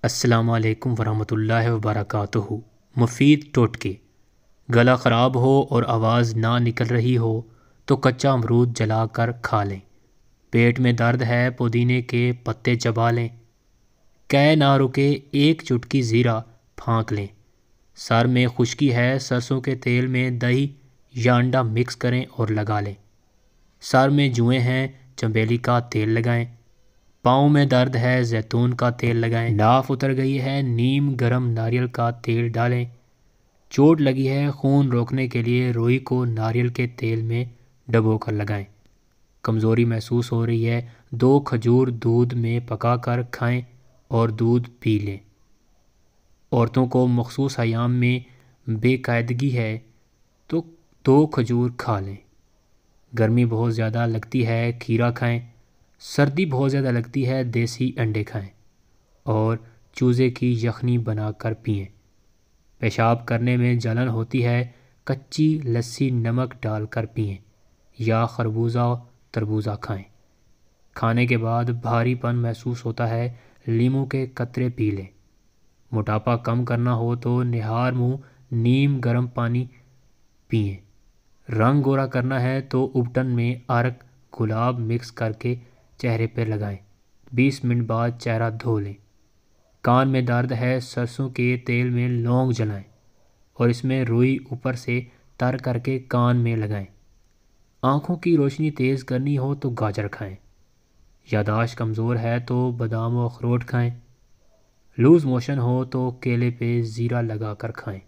السلام علیکم ورحمۃ اللہ وبرکاتہ۔ مفید ٹوٹکے۔ گلا خراب ہو اور آواز نہ نکل رہی ہو تو کچا امرود جلا کر کھا لیں۔ پیٹ میں درد ہے پودینے کے پتے چبا لیں۔ قے نہ رکے ایک چٹکی زیرہ پھانک لیں۔ سر میں خشکی ہے سرسوں کے تیل میں دہی یا انڈا مکس کریں اور لگا لیں۔ سر میں جوئیں ہیں چنبیلی کا تیل لگائیں۔ پاؤں میں درد ہے زیتون کا تیل لگائیں۔ ناف اتر گئی ہے نیم گرم ناریل کا تیل ڈالیں۔ چوٹ لگی ہے خون روکنے کے لیے روئی کو ناریل کے تیل میں ڈبو کر لگائیں۔ کمزوری محسوس ہو رہی ہے 2 کھجور دودھ میں پکا کر کھائیں اور دودھ پی لیں۔ عورتوں کو مخصوص ایام میں بے قاعدگی ہے تو 2 کھجور کھا لیں۔ گرمی بہت زیادہ لگتی ہے کھیرا کھائیں۔ سردی بہت زیادہ لگتی ہے دیسی انڈے کھائیں اور چوزے کی یخنی بنا کر پئیں۔ پیشاب کرنے میں جلن ہوتی ہے کچی لسی نمک ڈال کر پئیں یا خربوزہ تربوزہ کھائیں۔ کھانے کے بعد بھاری پن محسوس ہوتا ہے لیموں کے قطرے پی لیں۔ موٹاپا کم کرنا ہو تو نہار منہ نیم گرم پانی پئیں۔ رنگ گورا کرنا ہے تو ابٹن میں عرق گلاب مکس کر کے چہرے پہ لگائیں۔ 20 منٹ بعد چہرہ دھو لیں۔ کان میں درد ہے سرسوں کے تیل میں لونگ جلائیں اور اس میں روئی اوپر سے تر کر کے کان میں لگائیں۔ آنکھوں کی روشنی تیز کرنی ہو تو گاجر کھائیں۔ یادداشت کمزور ہے تو بادام و اخروٹ کھائیں۔ لوز موشن ہو تو کیلے پہ زیرہ لگا کر کھائیں۔